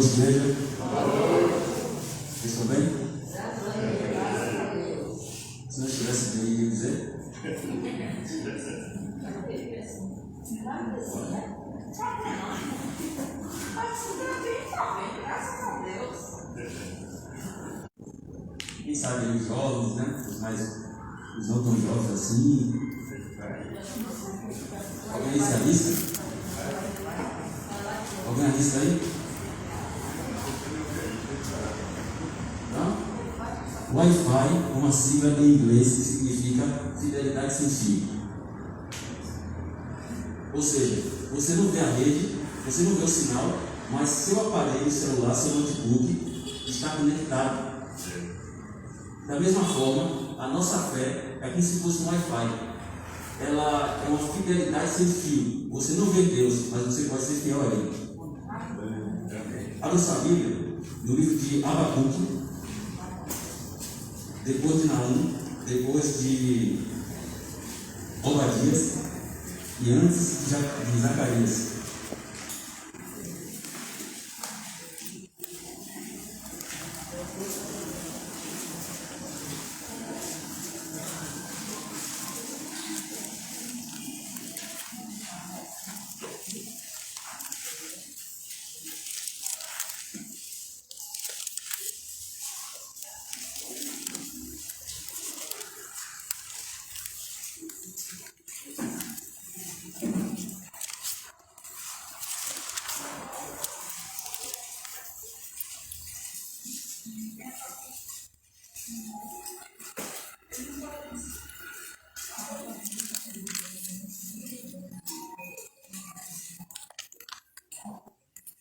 noite, igreja. Vocês estão bem? Se não estivesse bem, ia dizer? Quem sabe os jovens, né? Os não tão jovens assim. Alguém está na lista? Alguém na lista aí? Não? Wi-Fi é uma sigla em inglês que significa fidelidade sem fio. Ou seja, você não vê a rede, você não vê o sinal, mas seu aparelho celular, seu notebook está conectado. Da mesma forma, a nossa fé é como se fosse um Wi-Fi. Ela é uma fidelidade sem fio. Você não vê Deus, mas você pode ser fiel a Ele. Abra sua Bíblia no livro de Abacuque, depois de Naum, depois de Obadias e antes de Zacarias.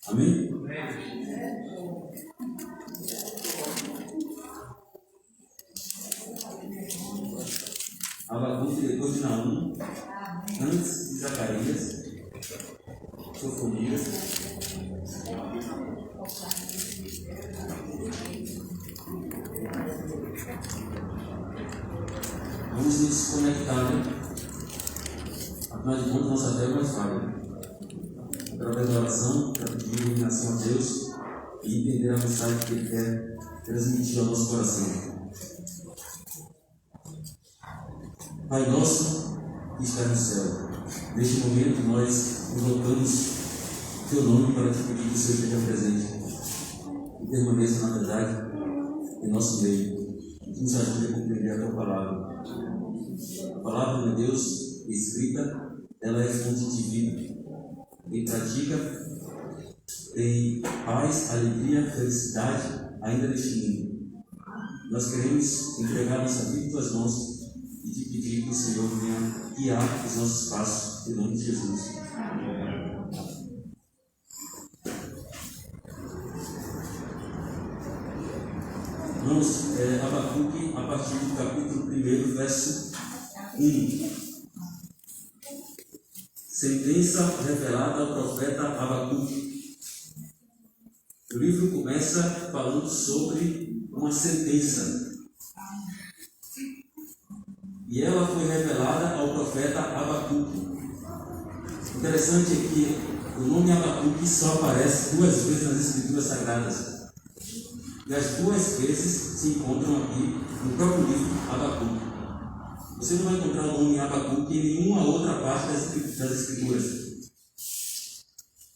Amém? Abacuque, depois de Naum, antes de Zacarias, Sofonias. Vamos nos conectar, né? Afinal de contas, nossa fé é mais falha. Através da oração, para pedir iluminação a Deus e entender a mensagem que Ele quer transmitir ao nosso coração. Pai nosso que está no céu, neste momento nós invocamos o Teu nome para te pedir que o Senhor esteja presente e permaneça, na verdade, em nosso meio, e que nos ajude a compreender a Tua palavra. A palavra de Deus escrita, ela é fonte de vida. Quem pratica tem paz, alegria, felicidade ainda neste mundo. Nós queremos entregar nossa vida em Tuas mãos e te pedir que o Senhor venha guiar os nossos passos, em nome de Jesus. Vamos, Abacuque, a partir do capítulo 1, verso 1. Sentença revelada ao profeta Abacuque. O livro começa falando sobre uma sentença. E ela foi revelada ao profeta Abacuque. Interessante é que o nome Abacuque só aparece 2 vezes nas Escrituras Sagradas. E as 2 vezes se encontram aqui no próprio livro Abacuque. Você não vai encontrar o nome Abacuque em nenhuma outra parte das Escrituras.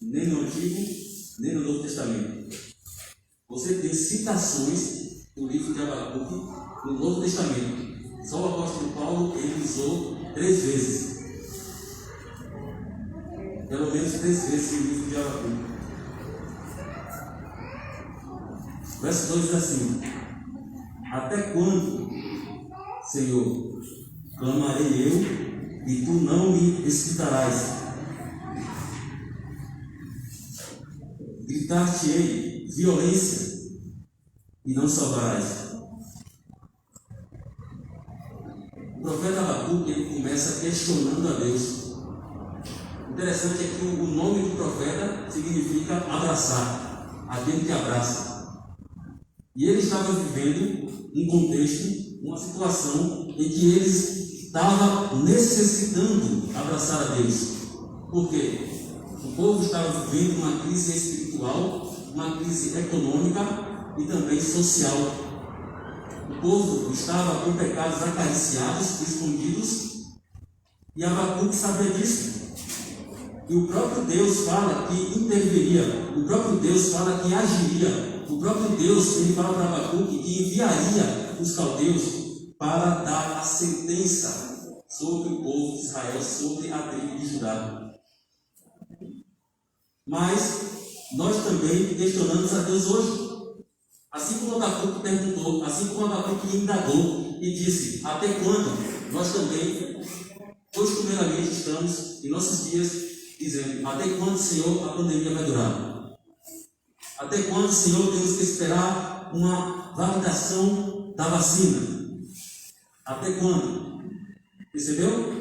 Nem no Antigo, nem no Novo Testamento. Você tem citações do livro de Abacuque no Novo Testamento. Só o apóstolo Paulo ele usou 3 vezes. Pelo menos 3 vezes no livro de Abacuque. Verso 2 diz assim: até quando, Senhor, clamarei eu e tu não me escutarás? Gritar-te-ei violência e não salvarás. O profeta Abacuque ele começa questionando a Deus. Interessante é que o nome do profeta significa abraçar, aquele que abraça. E ele estava vivendo um contexto, uma situação em que ele estava necessitando abraçar a Deus. Por quê? O povo estava vivendo uma crise espiritual uma crise econômica e também social. O povo estava com pecados acariciados, escondidos, e Abacuque sabia disso. E o próprio Deus fala que interviria, o próprio Deus fala que agiria, o próprio Deus, ele fala para Abacuque que enviaria os caldeus para dar a sentença sobre o povo de Israel, sobre a tribo de Judá. Mas nós também questionamos a Deus hoje. Assim como Abacuque perguntou, assim como Abacuque indagou e disse: até quando? Nós também, costumeiramente, estamos em nossos dias dizendo: até quando, Senhor, a pandemia vai durar? Até quando, Senhor, temos que esperar uma validação da vacina? Até quando? Percebeu?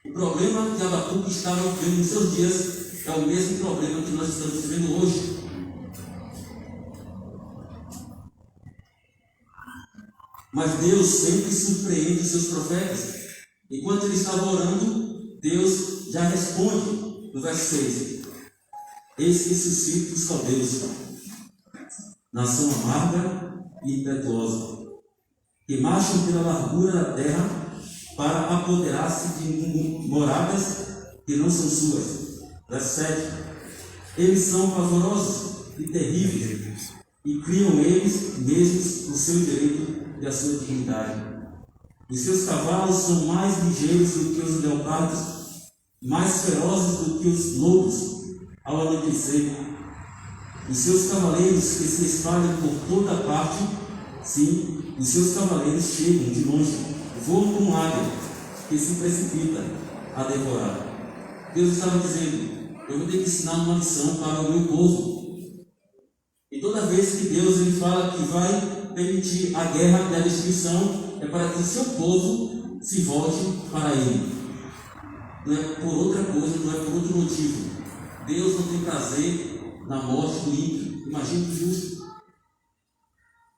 O problema que Abacuque estava vivendo nos seus dias é o mesmo problema que nós estamos vivendo hoje. Mas Deus sempre surpreende os seus profetas. Enquanto ele estava orando, Deus já responde no verso 6. Eis que suscita os caldeus, nação amarga e impetuosa, que marcham pela largura da terra para apoderar-se de moradas que não são suas. Verso 7. Eles são pavorosos e terríveis, e criam eles mesmos o seu direito e a sua dignidade. Os seus cavalos são mais ligeiros do que os leopardos, mais ferozes do que os lobos ao anoitecer. Os seus cavaleiros que se espalham por toda parte, sim, os seus cavaleiros chegam de longe, voam como águia que se precipita a devorar. Deus estava dizendo: eu vou ter que ensinar uma lição para o meu povo. E toda vez que Deus ele fala que vai permitir a guerra e a destruição, é para que o seu povo se volte para ele. Não é por outra coisa, não é por outro motivo. Deus não tem prazer na morte do ímpio, imagine o justo.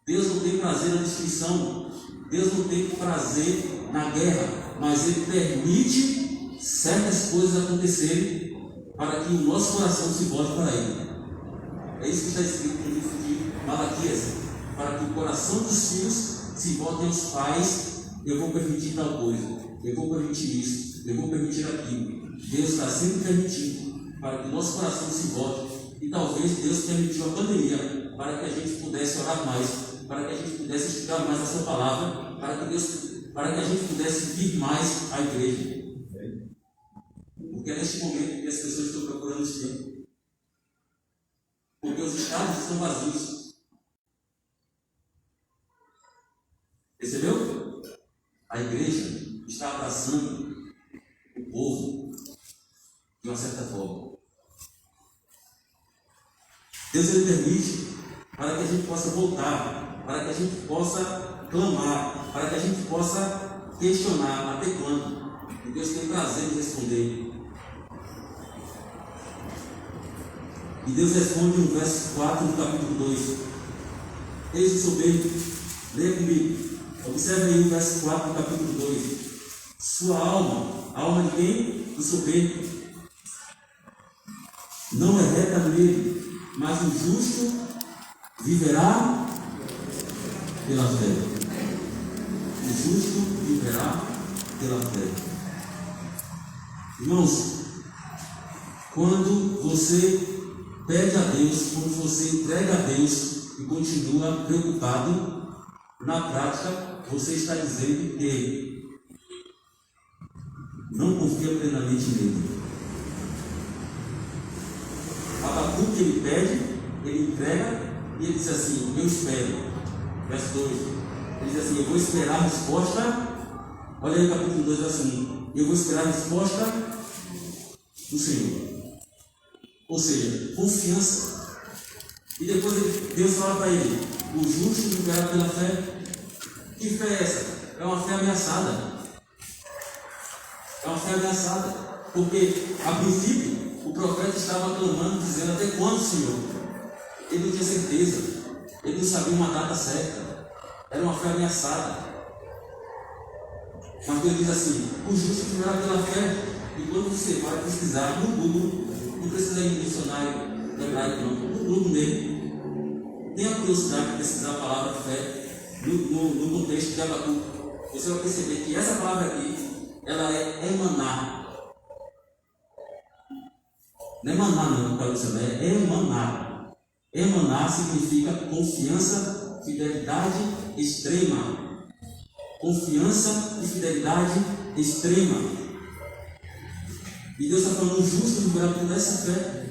Deus não tem prazer na destruição, Deus não tem prazer na guerra, mas ele permite certas coisas acontecerem para que o nosso coração se volte para ele. É isso que está escrito no livro de Malaquias: para que o coração dos filhos se volte aos pais. Eu vou permitir tal coisa, eu vou permitir isso, eu vou permitir aquilo. Deus está sempre permitindo para que o nosso coração se volte. E talvez Deus permitiu a pandemia para que a gente pudesse orar mais, para que a gente pudesse estudar mais a sua palavra, para que a gente pudesse vir mais à igreja. Porque é neste momento que as pessoas estão procurando esse tempo. Porque os estados estão vazios. Percebeu? A igreja está abraçando o povo de uma certa forma. Deus ele permite para que a gente possa voltar, para que a gente possa clamar, para que a gente possa questionar até quando. E Deus tem prazer em responder. E Deus responde no verso 4 do capítulo 2. Eis o soberbo, leia comigo. Observe aí o verso 4 do capítulo 2. Sua alma, a alma de quem? Do soberbo, não é reta nele, mas o justo viverá pela fé. O justo viverá pela fé. Irmãos, quando você pede a Deus, quando você entrega a Deus e continua preocupado, na prática você está dizendo que não confia plenamente nele. Abacuque ele pede, ele entrega e ele diz assim: eu espero. Verso 2, ele diz assim: eu vou esperar a resposta. Olha aí o capítulo 2, verso 1. Eu vou esperar a resposta do Senhor. Ou seja, confiança. E depois Deus fala para ele: o justo viverá pela fé. Que fé é essa? É uma fé ameaçada. É uma fé ameaçada. Porque, a princípio, o profeta estava clamando, dizendo: até quando, Senhor? Ele não tinha certeza. Ele não sabia uma data certa. Era uma fé ameaçada. Mas Deus diz assim: o justo viverá pela fé. E quando você vai pesquisar no Google, não precisa ir no dicionário hebraico, não, no Google mesmo, tenha curiosidade de pesquisar a palavra fé no contexto de Abacuque. Você vai perceber que essa palavra aqui, ela é emanar. Não é emanar não, para você ler, é emanar. Emanar significa confiança, fidelidade extrema. Confiança e fidelidade extrema. E Deus está falando justo viverá por essa fé.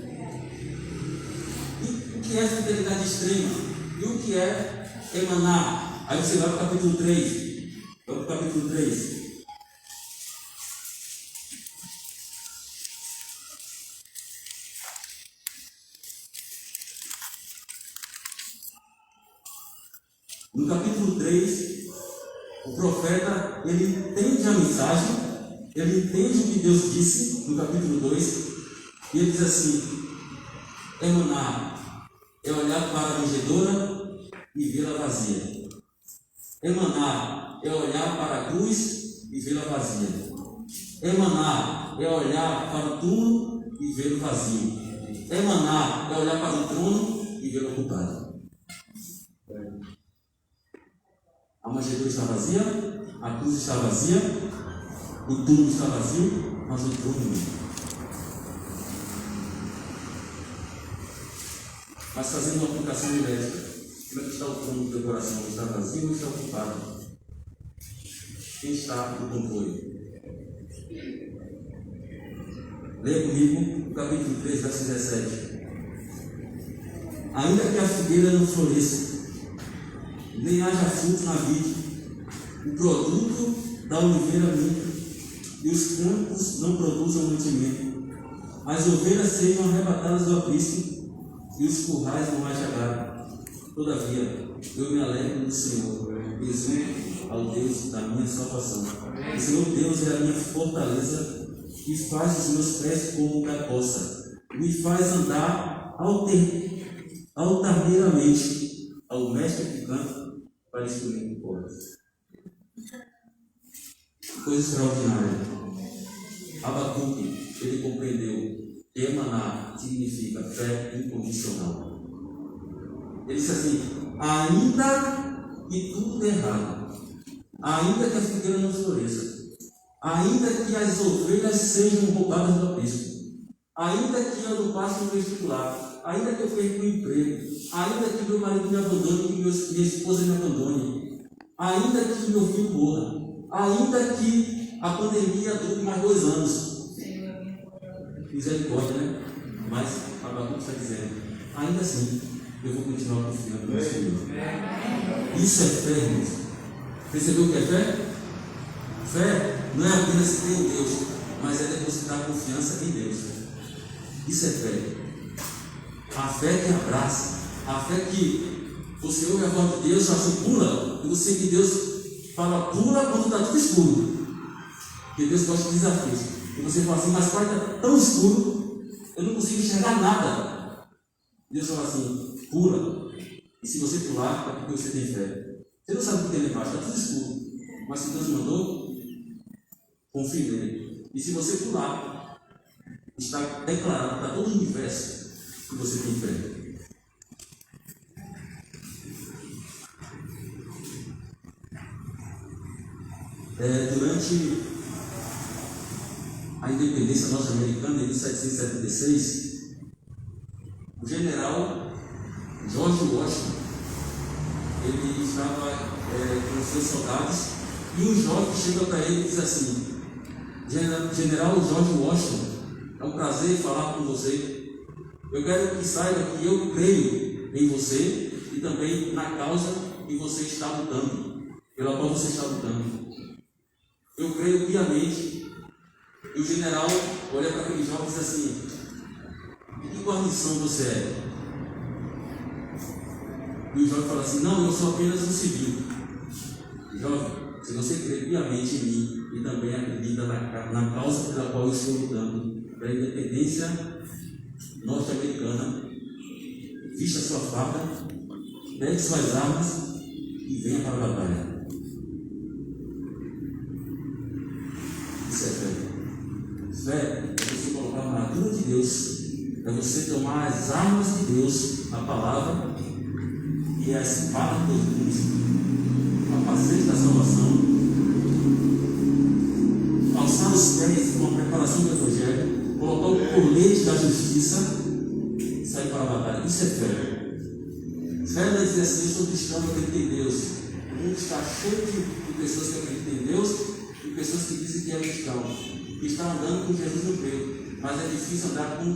E o que é fidelidade extrema? E o que é emanar? Aí você vai para o capítulo 3. Vamos para o capítulo 3. No capítulo 3, o profeta, ele entende a mensagem, ele entende o que Deus disse no capítulo 2, e ele diz assim: emanar é olhar para a manjedoura e vê-la vazia. Emanar é olhar para a cruz e vê-la vazia. Emanar é olhar para o túmulo e vê-lo vazio. Emanar é olhar para o trono e vê-lo ocupado. A manjedoura está vazia, a cruz está vazia, o túmulo está vazio, mas o trono não. Mas fazendo uma aplicação direta, como é que está o trono do teu coração? Está vazio ou está ocupado? Quem está no controle? Leia comigo o capítulo 3, verso 17. Ainda que a figueira não floresça, nem haja fruto na vide, o produto da oliveira minta, e os campos não produzam mantimento, as ovelhas sejam arrebatadas do aprisco, e os currais não haja gado. Todavia, eu me alegro no Senhor, exulto ao Deus da minha salvação. O Senhor Deus é a minha fortaleza, que faz os meus pés como da coça, me faz andar altaneiramente ao mestre que canta para instrumento de cordas. Coisa extraordinária. Abacuque, ele compreendeu que emanar significa fé incondicional. Ele disse assim: ainda que tudo dê errado, ainda que a figueira não floresça, ainda que as ovelhas sejam roubadas do aprisco, ainda que eu não passe no vestibular, ainda que eu perca o emprego, ainda que meu marido me abandone, que minha esposa me abandone, ainda que meu filho morra, ainda que a pandemia dure mais 2 anos. Misericórdia, né? Mas Abacuque está dizendo: ainda assim, eu vou continuar confiando no Senhor. Isso é fé, irmãos. Percebeu o que é fé? Fé não é apenas ter em Deus, mas é depositar confiança em Deus. Isso é fé. A fé que abraça, a fé que você ouve a voz de Deus, assim, pula, e você que Deus fala, pula quando está tudo escuro. Porque Deus gosta de desafios. E você fala assim: mas pai, está tão escuro, eu não consigo enxergar nada. Deus fala assim: pula. E se você pular, é porque você tem fé. Você não sabe o que tem lá embaixo, está tudo escuro. Mas se Deus mandou, confie nele. E se você pular, está declarado para todo o universo que você tem fé. Durante a independência norte-americana, em 1776, o general George Washington, ele estava com seus soldados, e um jovem chega para ele e diz assim: General George Washington, é um prazer falar com você. Eu quero que saiba que eu creio em você e também na causa que você está lutando, pela qual você está lutando. Eu creio piamente. E o general olha para aquele jovem e diz assim: de que guarnição você é? E o jovem fala assim: não, eu sou apenas um civil. Jovem, se você crê piamente em mim e também acredita na causa pela qual eu estou lutando, pela independência norte-americana, vista sua faca, pegue suas armas e venha para a batalha. Isso é fé. Fé é você colocar a armadura de Deus, é você tomar as armas de Deus, a palavra, que é a espada de Deus Cristo, o capacete da salvação, calçar os pés com a preparação do Evangelho, colocar o colete da justiça e sair para a batalha. Isso é fé. Fé não é dizer assim: eu sou cristão, eu acredito em Deus. O mundo está cheio de pessoas que acreditam em Deus e pessoas que dizem que é cristão, que estão andando com Jesus no peito. Mas é difícil andar com.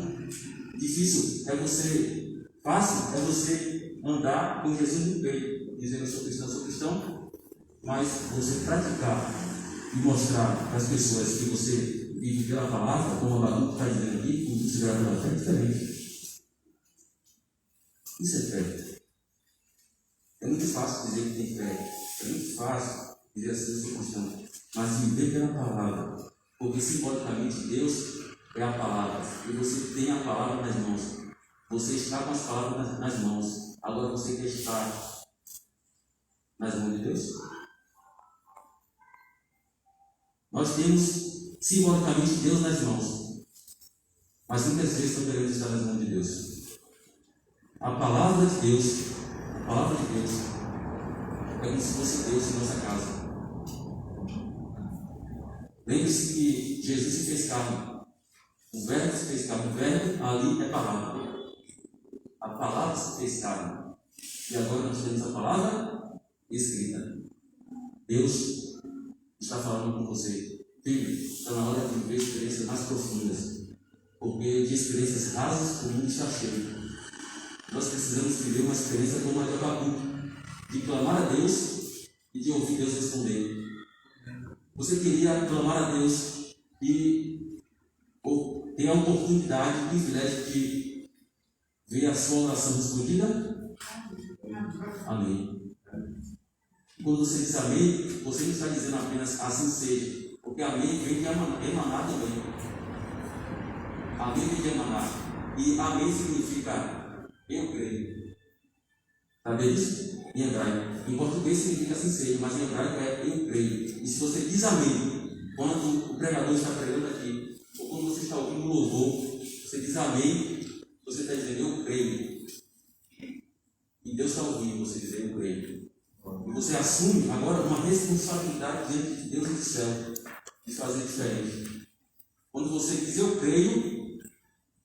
Difícil é você. Fácil é você andar com Jesus no peito, dizendo: eu sou cristão, mas você praticar e mostrar para as pessoas que você vive pela palavra, como o Abacuque está dizendo aqui, como se grava pela fé, é diferente. Isso é fé. É muito fácil dizer que tem fé, é muito fácil dizer assim: eu sou cristão, mas viver pela palavra, porque simbolicamente Deus é a palavra, e você tem a palavra nas mãos, você está com as palavras nas mãos, agora você quer estar nas mãos de Deus? Nós temos simbolicamente Deus nas mãos, mas muitas vezes não queremos estar nas mãos de Deus. A palavra de Deus é como se fosse Deus em nossa casa. Lembre-se que Jesus se fez carne. O verbo se fez carne. O verbo ali é palavra. A palavra se fez carne. E agora nós temos a palavra escrita. Deus está falando com você. Filho, está na hora de viver experiências mais profundas. Porque de experiências rasas o mundo está cheio. Nós precisamos viver uma experiência como a de Abacuque, de clamar a Deus e de ouvir Deus responder. Você queria clamar a Deus e ter a oportunidade, o privilégio de ver a sua oração respondida? Amém. Quando você diz amém, você não está dizendo apenas assim seja, porque amém vem de emanar também. Amém vem de emanar. E amém significa eu creio. Sabe disso? Em hebraico. Em português significa assim seja, mas em hebraico é eu creio. E se você diz amém, quando o pregador está pregando aqui, ou quando você está ouvindo um louvor, você diz amém, você está dizendo eu creio. E Deus está ouvindo você dizer eu creio. E você assume agora uma responsabilidade diante de Deus e do céu, de fazer diferente. Quando você diz eu creio,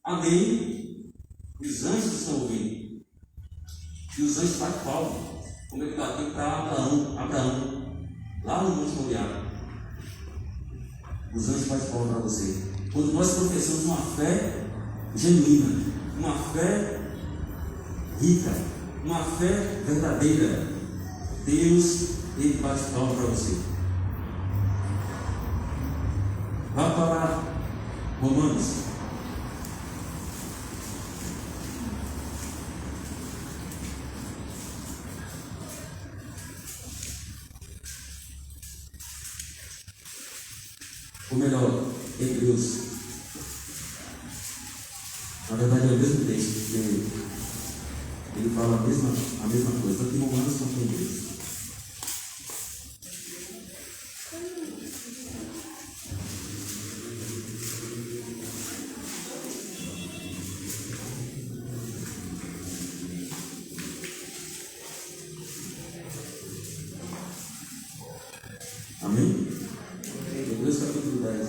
amém, os anjos estão ouvindo. E os anjos batem palma, como ele bateu para Abraão, lá no Monte Moriá. Os anjos batem palma para você. Quando nós professamos uma fé genuína, uma fé rica, uma fé verdadeira, Deus, ele bate palma para você. Vá para Romanos. Ou melhor, Hebreus. Na verdade é o mesmo texto, ele fala a mesma coisa, tanto em Romanos quanto em Hebreus. Amém? Hebreus capítulo 10.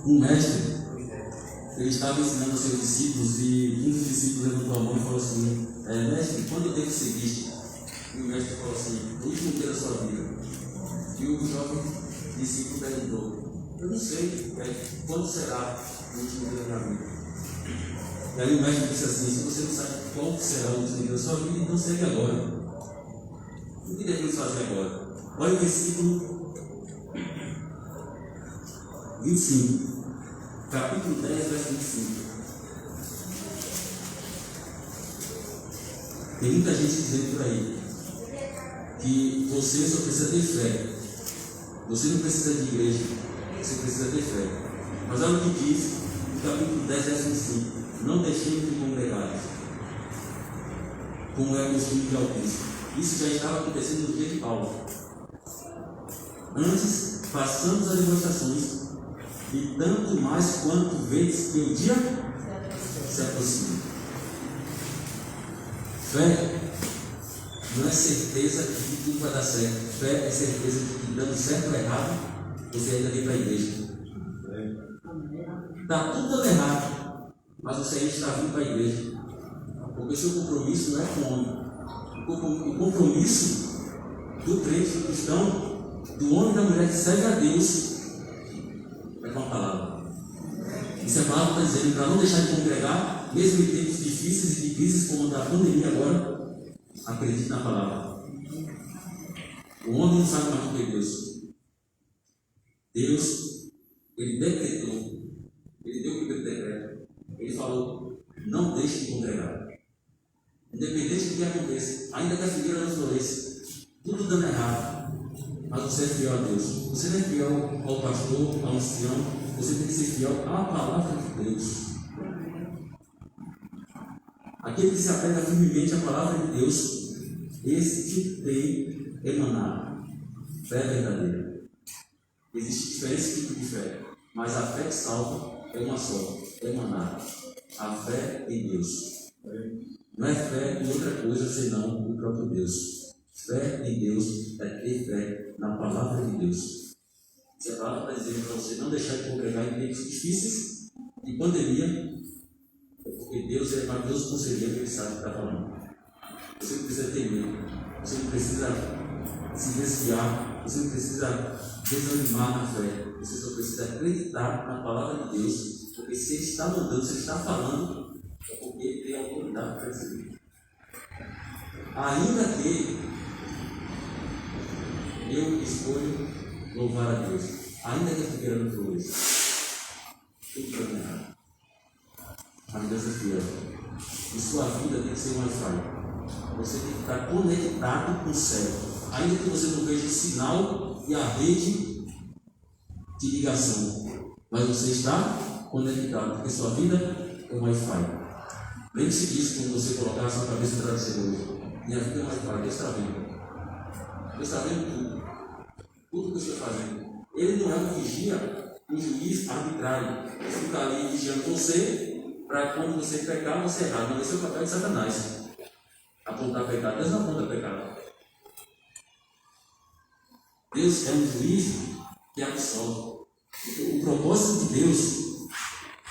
Um mestre, ele estava ensinando aos seus discípulos e um dos discípulos levantou a mão e falou assim: mestre, quando eu devo seguir? E o mestre falou assim: no último dia da sua vida. E o jovem discípulo perguntou: eu não sei, quando será o último dia da minha vida? E aí o mestre disse assim: se você não sabe qual será o último dia da sua vida, então segue agora. O que devemos fazer agora? Olha o versículo 25. Capítulo 10, verso 25. Tem muita gente dizendo por aí que você só precisa ter fé. Você não precisa de igreja, você precisa ter fé. Mas olha o que diz no capítulo 10, verso 25. Não deixemos de congregar, como é o costume de alguns. Isso já estava acontecendo no dia de Paulo. Antes, passamos as demonstrações e tanto mais quanto vês que o dia se aproxima. Fé não é certeza de que tudo vai dar certo. Fé é certeza de que, dando certo ou errado, você ainda vem para a igreja. Está tudo dando errado, mas você ainda está vindo para a igreja. Porque o seu compromisso não é com o homem. O compromisso do crente, do cristão, do homem e da mulher que serve a Deus é com a palavra. Isso é a palavra está dizendo, para não deixar de congregar, mesmo em tempos difíceis e de crises como a da pandemia agora, acredite na palavra. O homem não sabe mais do que Deus. Deus, ele decretou, ele deu o primeiro decreto, ele falou, não deixe de congregar. Independente do que aconteça, ainda que a figueira não floresça, tudo dando errado, mas você é fiel a Deus. Você não é fiel ao pastor, ao ancião, você tem que ser fiel à palavra de Deus. Aquele que se apega firmemente à palavra de Deus, esse que tem emanar fé verdadeira. Existem diferentes tipos de fé, mas a fé que salva é uma só, emanar a fé em Deus. Não é fé em outra coisa senão o próprio Deus. Fé em Deus é ter fé na palavra de Deus. Se a palavra está dizendo para você não deixar de congregar em tempos difíceis de pandemia, é porque Deus é maravilhoso conselheiro que ele sabe o que está falando. Você não precisa ter medo, você não precisa se desviar, você não precisa desanimar na fé, você só precisa acreditar na palavra de Deus, porque se ele está mandando, se ele está falando, é porque ele tem autoridade para dizer. Ainda que eu escolho louvar a Deus, ainda que a figueira não floresça, tudo para mim errado. A Deus é fiel. E sua vida tem que ser um Wi-Fi. Você tem que estar conectado com o céu. Ainda que você não veja o sinal e a rede de ligação, mas você está conectado, porque sua vida é um Wi-Fi. Lembre-se disso quando você colocar a sua cabeça no travesseiro hoje. Minha vida é um Wi-Fi. Deus está vendo. Deus está vendo tudo. Tudo que você está fazendo. Ele não é um vigia, um juiz arbitrário. Ele fica ali vigiando você para quando você pecar, você errar. Não, esse é o papel de Satanás. Apontar pecado. Deus não aponta pecado. Deus é um juiz que absolve. O propósito de Deus,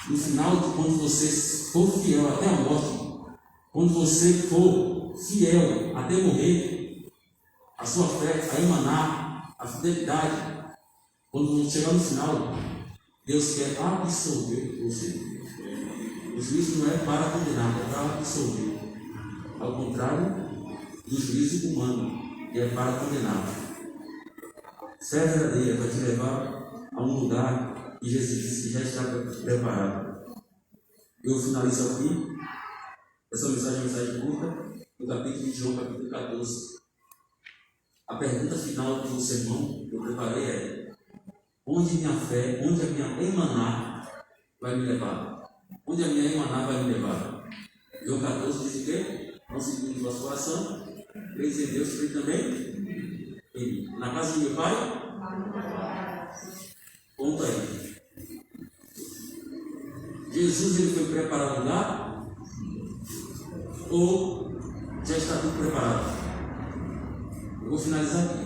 no final, de quando você for fiel até a morte, quando você for fiel até morrer, a sua fé a emanar, a fidelidade, quando chegar no final, Deus quer absolver você. O juízo não é para condenar, é para absolver. Ao contrário do juízo humano, que é para condenar. Fé verdadeira vai te levar a um lugar que Jesus disse que já está preparado. Eu finalizo aqui essa mensagem, mensagem curta, no capítulo de João, capítulo 14. A pergunta final do sermão que eu preparei é: onde minha fé, onde a minha emanar vai me levar? Onde a minha emanar vai me levar? João 14 diz o quê? Não se cuide do vosso coração, creis em Deus, creis também em mim. Na casa de meu pai? Conta aí. Jesus ele foi preparar o lugar? Ou já está tudo preparado? Eu vou finalizar aqui.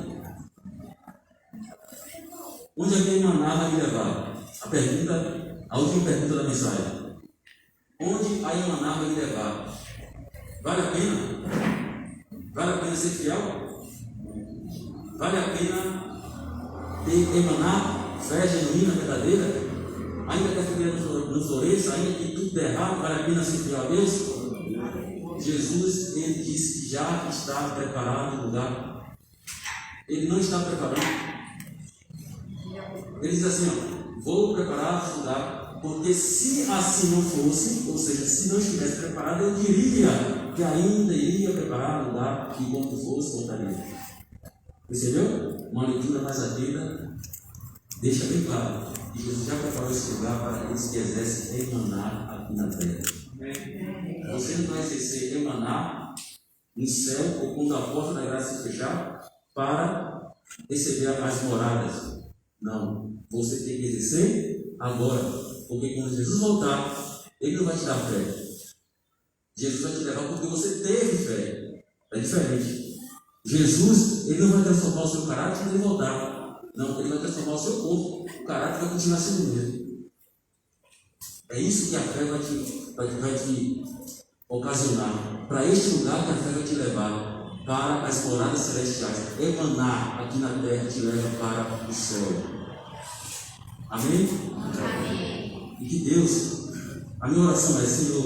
Onde a minha emanar vai me levar? A última pergunta da mensagem. Onde a emanar vai me levar? Vale a pena? Vale a pena ser fiel? Vale a pena ter emanar fé genuína, verdadeira? Ainda que a figueira não floresça, ainda que tudo der errado, vale a pena ser fiel a Deus? Jesus, ele disse que já está preparado o lugar. Ele não está preparando. Ele diz assim, vou preparar o lugar, porque se assim não fosse, ou seja, se não estivesse preparado, eu diria que ainda iria preparar o lugar que quando fosse, voltaria. Percebeu? Uma leitura mais atenta deixa bem claro que Jesus já preparou esse lugar para aqueles que exercem emanar aqui na terra. Você não vai exercer emanar no céu ou quando a porta da graça se fechar para receber as moradas. Não. Você tem que exercer agora, porque quando Jesus voltar, Ele não vai te dar fé. Jesus vai te levar porque você teve fé. É diferente. Jesus, Ele não vai transformar o seu caráter quando Ele voltar. Não, Ele vai transformar o seu corpo. O caráter vai continuar sendo o mesmo. É isso que a fé vai te ocasionar. Para este lugar que a fé vai te levar. Para as moradas celestiais. Emanar aqui na terra te leva para o céu. Amém? Amém. E que Deus, a minha oração é: Senhor,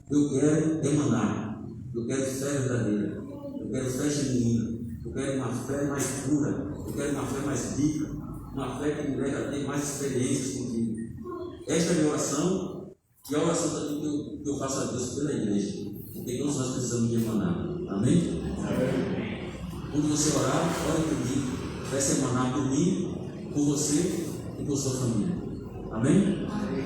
eu quero emanar. Eu quero fé verdadeira. Eu quero fé genuína. Eu quero uma fé mais pura. Eu quero uma fé mais rica. Uma fé que me leve a ter mais experiências contigo. Esta é a minha oração. E a oração também que eu faço a Deus pela igreja. Porque todos nós precisamos de emanar. Amém? Amém. Quando você orar, ore por mim. Peça emanar por mim, por você e por sua família. Amém? Amém.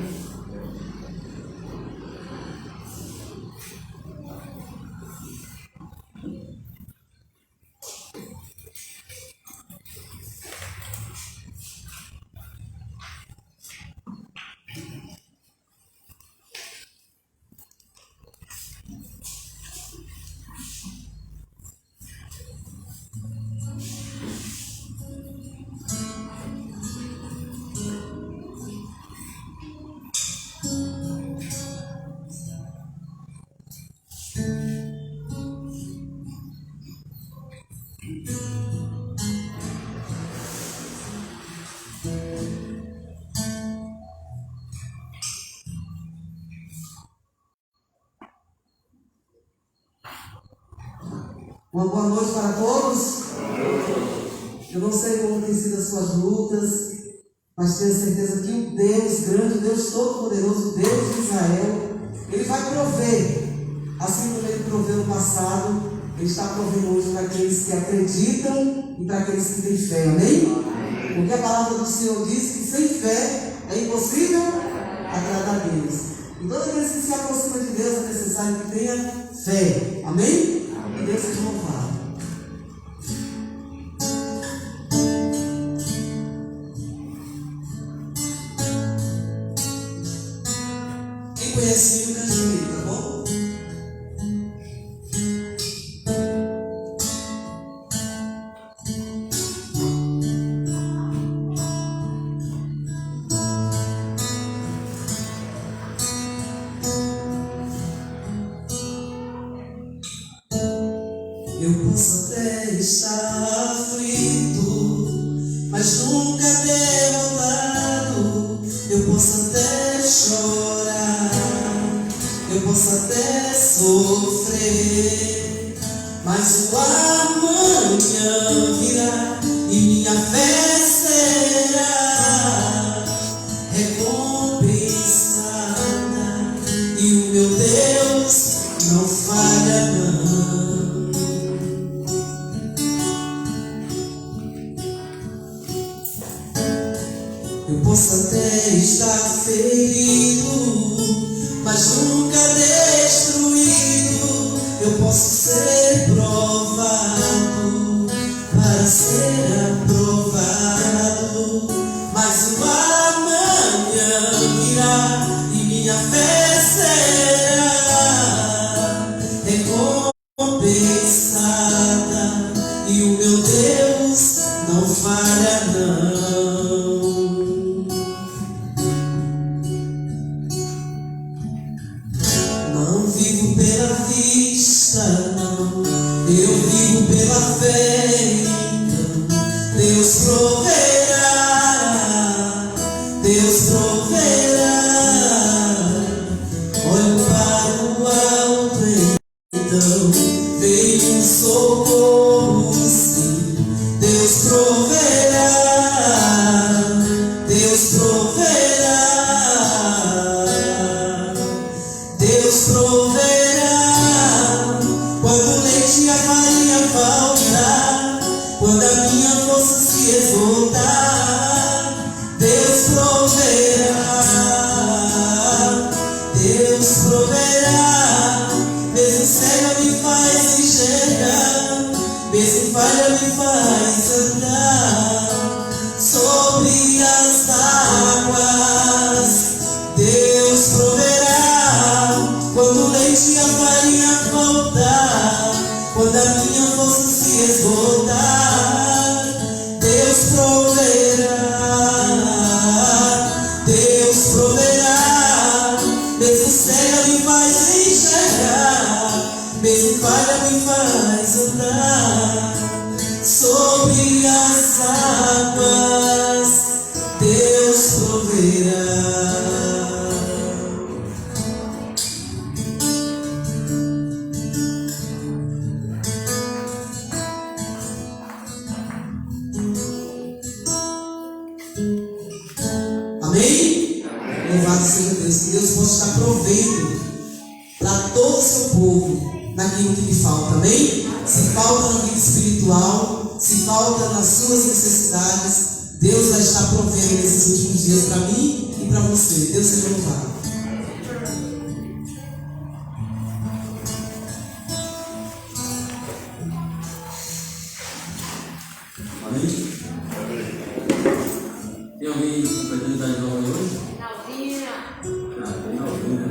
Uma boa noite para todos. Eu não sei como tem sido as suas lutas, mas tenho certeza que o Deus grande, o Deus todo-poderoso, o Deus de Israel, Ele vai prover. Assim como Ele proveu no passado, Ele está provendo hoje para aqueles que acreditam e para aqueles que têm fé. Amém? Porque a palavra do Senhor diz que sem fé é impossível agradar a Deus. E todos aqueles que se aproximam de Deus é necessário que tenha fé. Amém? Que Deus seja louvado. Quem conhece o cantinho, tá bom? Eu posso até estar aflito, mas nunca derrotado. Eu posso até chorar, eu posso até sofrer, mas o amanhã virá e minha fé será recompensada. E o meu Deus não falha não. Eu posso até estar ferido, mas nunca destruído. Eu posso ser provado para ser aprovado, mas o amanhã virá e minha fé será recompensada. E o meu Deus não falha não. Não vivo pela vista, não. Eu vivo pela fé, então. Deus proverá, Deus proverá. Olho para o alto, então veio um socorro, sim. Deus proverá, esgotar, Deus proverá, mesmo cega me faz enxergar, mesmo falha me faz andar sobre as águas, Deus proverá. Amém? Louvado seja Deus, que Deus possa estar provendo para todo o seu povo naquilo que lhe falta, amém? Se falta na vida espiritual, se falta nas suas necessidades, Deus vai estar provendo nesses últimos dias para mim e para você. Deus seja louvado. Amém? Tem alguém pretendendo dar de nome hoje? Naldinha. Tem alguém, né?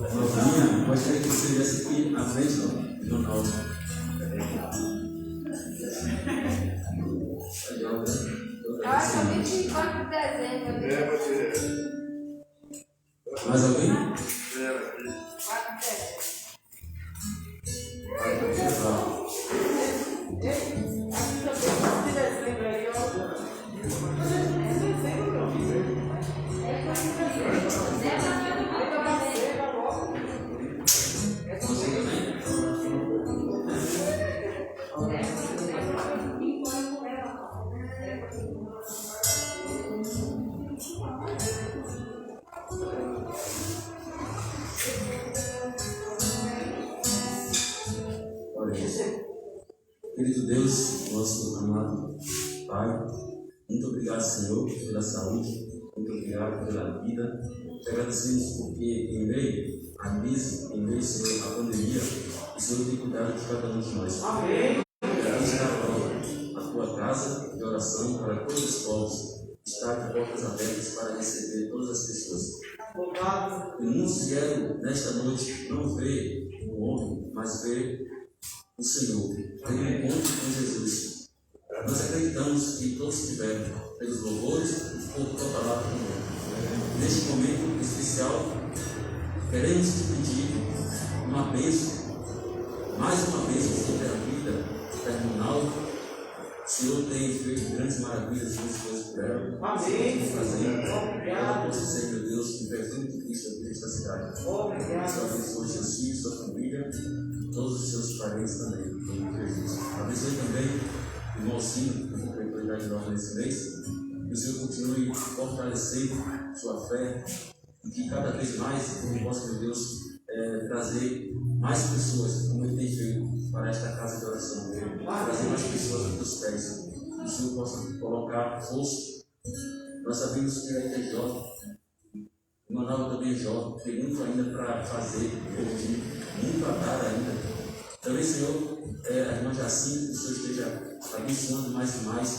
Naldinha, gostaria que você viesse aqui à frente, não? Jornal. Eu acho que é 24 de dezembro. Mais alguém? 4 de dezembro. Você também? Querido Deus, nosso amado Pai, muito obrigado, Senhor, pela saúde, muito obrigado pela vida. Te agradecemos porque em meio à crise, em meio, Senhor, à pandemia, o Senhor tem cuidado de cada um de nós. Amém. A tua casa de oração para todos os povos está de portas abertas para receber todas as pessoas. E muitos vieram nesta noite não ver o homem, mas ver o Senhor, ter um encontro com Jesus. Nós acreditamos que todos tiveram pelos louvores e por tua palavra também. Neste momento especial, queremos te pedir uma bênção, mais uma bênção sobre a vida terminal. O Senhor tem feito grandes maravilhas, grandes coisas por ela. Amém. Ela possa ser, meu Deus, um perfume de Cristo aqui nesta cidade. Obrigado. Só abençoe seus filhos, sua família, todos os seus parentes também. Em nome de Jesus. Abençoe também o irmão Cino, que foi prioridade nova nesse mês. Que o Senhor continue fortalecendo sua fé e que cada vez mais Ele possa, meu Deus, trazer mais pessoas, como Ele tem feito, para esta casa de oração. Trazer mais pessoas aos teus pés. Que o Senhor possa colocar força. Nós sabemos que ainda é jovem. O Manaus também é jovem, tem muito ainda para fazer, muito a dar ainda. Também, Senhor, a irmã Jacinta, que o Senhor esteja abençoando mais e mais,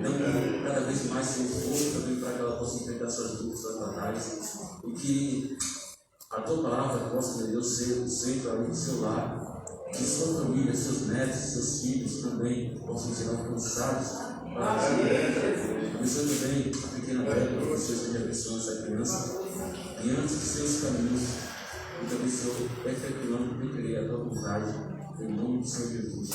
dando cada vez mais seu força também para que ela possa enfrentar suas lutas, suas batalhas, e que a tua palavra possa, meu Deus, ser o centro ali do seu lar, que sua família, seus netos, seus filhos também possam ser alcançados para abençoe também a pequena Bela, que o Senhor esteja abençoando essa criança diante dos seus caminhos, e também, Senhor, perfeitando o que querer a tua vontade, em nome do Senhor Jesus.